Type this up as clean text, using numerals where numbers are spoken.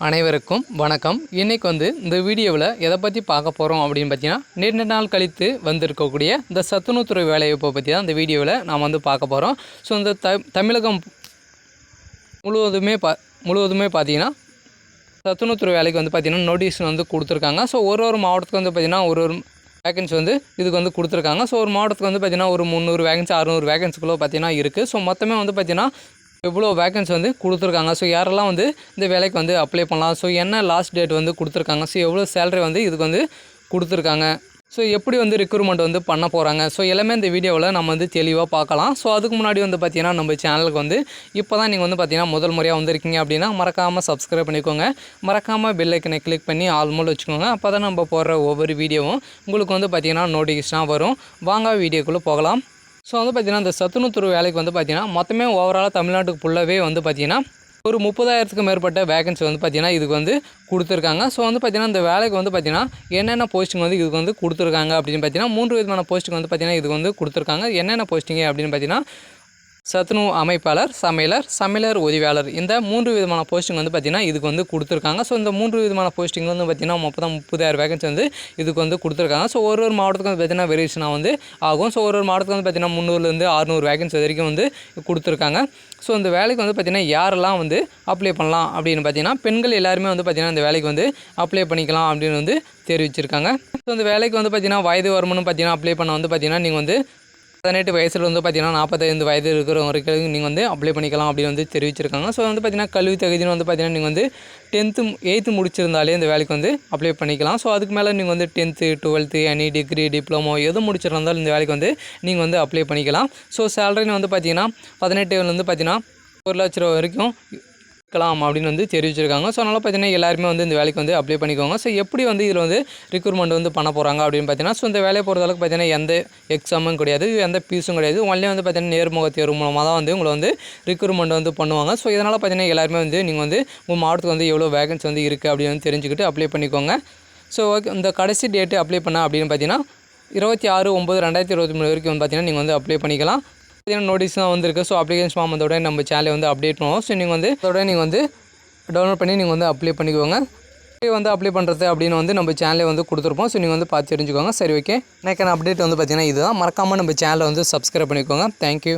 அனைவருக்கும் வணக்கம். இன்றைக்கி இந்த வீடியோவில் எதை பற்றி பார்க்க போகிறோம் அப்படின்னு பார்த்தீங்கன்னா, நீண்ட நாள் கழித்து வந்திருக்கக்கூடிய இந்த சத்துணவுத்துறை வேலைவாய்ப்பை பற்றி தான் இந்த வீடியோவில் நாம் பார்க்க போகிறோம். ஸோ இந்த தமிழகம் முழுவதுமே பார்த்திங்கன்னா சத்துணவுத்துறை வேலைக்கு பார்த்திங்கன்னா நோட்டீஸ் கொடுத்துருக்காங்க. ஸோ ஒரு மாவட்டத்துக்கு பார்த்திங்கன்னா ஒரு வேகன்சி இதுக்கு கொடுத்துருக்காங்க. ஸோ ஒரு மாவட்டத்துக்கு பார்த்திங்கன்னா ஒரு 300 வேகன்சி 600 வேகன்சிக்குள்ளே பார்த்திங்கன்னா இருக்குது. ஸோ மொத்தமே பார்த்திங்கன்னா இவ்வளோ வேகன்சி கொடுத்துருக்காங்க. ஸோ யாரெல்லாம் இந்த வேலைக்கு அப்ளை பண்ணலாம், ஸோ என்ன லாஸ்ட் டேட் கொடுத்துருக்காங்க, ஸோ எவ்வளோ சேலரி இதுக்கு கொடுத்துருக்காங்க, ஸோ எப்படி ரெக்ரூட்மெண்ட் பண்ண போகிறாங்க, ஸோ எல்லாமே இந்த வீடியோவில் நம்ம தெளிவாக பார்க்கலாம். ஸோ அதுக்கு முன்னாடி பார்த்திங்கன்னா நம்ம சேனலுக்கு இப்போ தான் நீங்கள் பார்த்திங்கன்னா முதல் முறையாக வந்திருக்கீங்க அப்படின்னா மறக்காமல் சப்ஸ்கிரைப் பண்ணிக்கோங்க. மறக்காமல் பெல் ஐக்கனை கிளிக் பண்ணி ஆல்மோல் வச்சுக்கோங்க. அப்போ தான் நம்ம போடுற ஒவ்வொரு வீடியோவும் உங்களுக்கு பார்த்திங்கன்னா நோட்டிஃபிகேஷனாக வரும். வாங்க வீடியோக்குள்ளே போகலாம். ஸோ பார்த்திங்கன்னா இந்த சத்துணவுத்துறை வேலைக்கு பார்த்திங்கன்னா மொத்தமே ஓவராலாக தமிழ்நாட்டுக்கு ஃபுல்லாகவே பார்த்திங்கன்னா ஒரு 30,000க்கு மேற்பட்ட வேகன்சி பார்த்திங்கன்னா இதுக்கு கொடுத்துருக்காங்க. ஸோ பார்த்திங்கன்னா இந்த வேலைக்கு பார்த்திங்கன்னா என்னென்ன போஸ்டிங் இதுக்கு கொடுத்துருக்காங்க அப்படின்னு பார்த்திங்கன்னா 3 விதமான போஸ்டிங் பார்த்திங்கன்னா இதுக்கு கொடுத்துருக்காங்க. என்னென்ன போஸ்டிங்கு அப்படின்னு பார்த்திங்கன்னா சத்துணவு அமைப்பாளர், சமையலர் உதவியாளர், இந்த 3 விதமான போஸ்டிங் பார்த்திங்கன்னா இதுக்கு கொடுத்துருக்காங்க. ஸோ இந்த 3 விதமான போஸ்டிங் பார்த்திங்கன்னா மொத்தம் 30,000 வேகன்சி இதுக்கு கொடுத்துருக்காங்க. ஸோ ஒரு மாவட்டத்துக்கு பார்த்திங்கன்னா வேரியேஷனாக ஆகும். ஸோ ஒரு மாவட்டத்துக்கு பார்த்திங்கன்னா 300லேருந்து 600 வேகன்சி வரைக்கும் கொடுத்துருக்காங்க. ஸோ இந்த வேலைக்கு பார்த்திங்கன்னா யாரெல்லாம் அப்ளை பண்ணலாம் அப்படின்னு பார்த்திங்கன்னா பெண்கள் எல்லாருமே பார்த்திங்கன்னா இந்த வேலைக்கு அப்ளை பண்ணிக்கலாம் அப்படின்னு தெரிவிச்சிருக்காங்க. ஸோ இந்த வேலைக்கு பார்த்திங்கன்னா வயது வரம்புன்னு பார்த்திங்கன்னா அப்ளை பண்ண பார்த்திங்கன்னா நீங்கள் 18 வயசில் பார்த்திங்கன்னா 45 வயது இருக்கிற வரைக்கும் நீங்கள் அப்ளை பண்ணிக்கலாம் அப்படின்னு தெரிவிச்சிருக்காங்க. ஸோ பார்த்திங்கன்னா கல்வி தகுதின்னு பார்த்திங்கன்னா நீங்கள் 10th 8th முடிச்சிருந்தாலே இந்த வேலைக்கு அப்ளை பண்ணிக்கலாம். ஸோ அதுக்கு மேலே நீங்கள் 10th 12th any degree diploma எது முடிச்சிருந்தாலும் இந்த வேலைக்கு நீங்கள் அப்ளை பண்ணிக்கலாம். ஸோ சேலரின்னு பார்த்திங்கன்னா 18 பார்த்திங்கன்னா 1 லட்ச ரூபா வரைக்கும் இருக்கலாம் அப்படின்னு தெரிவிச்சிருக்காங்க. ஸோ அதனால் பார்த்திங்கன்னா எல்லாருமே இந்த வேலைக்கு அப்ளை பண்ணிக்கோங்க. ஸோ எப்படி இதில் ரெக்ரூட்மெண்ட் பண்ண போகிறாங்க அப்படின்னு பார்த்தீங்கன்னா, ஸோ இந்த வேலையை பொறுத்தளவுக்கு பார்த்திங்கன்னா எந்த எக்ஸாமும் கிடையாது, எந்த ஃபீஸும் கிடையாது. ஒன்லி பார்த்திங்கன்னா நேர்முக தேர்வு மூலமாக தான் உங்களை ரெக்ரூட்மெண்ட் பண்ணுவாங்க. ஸோ இதனால் பார்த்திங்கன்னா எல்லாருமே நீங்கள் உங்கள் மாவட்டத்துக்கு எவ்வளோ வேகன்சி இருக்குது அப்படின்னு தெரிஞ்சுக்கிட்டு அப்ளை பண்ணிக்கோங்க. ஸோ இந்த கடைசி டேட்டு அப்ளை பண்ண அப்படின்னு பார்த்தீங்கன்னா 26/9/2023 வரைக்கும் பார்த்திங்கன்னா நீங்கள் அப்ளை பண்ணிக்கலாம். பார்த்தீங்கன்னா நோட்டீஸ் தான் வந்திருக்கு. ஸோ அப்ளிகேஷன் ஃபார்ம் வந்தோட நம்ம சேனலை அப்டேட் பண்ணுவோம். ஸோ நீங்கள் அதோட நீங்கள் டவுன்லோட் பண்ணி நீங்கள் அப்ளை பண்ணிக்கோங்க. அப்ளை பண்ணுறது அப்படின்னு நம்ம சேனலே கொடுத்துருப்போம். ஸோ நீங்கள் பார்த்து தெரிஞ்சுக்கோங்க. சரி, ஓகே. எனக்கு அப்டேட் பார்த்திங்கன்னா இதுதான். மறக்காமல் நம்ம சேனலை சப்ஸ்கிரைப் பண்ணிக்கோங்க. தேங்க்யூ.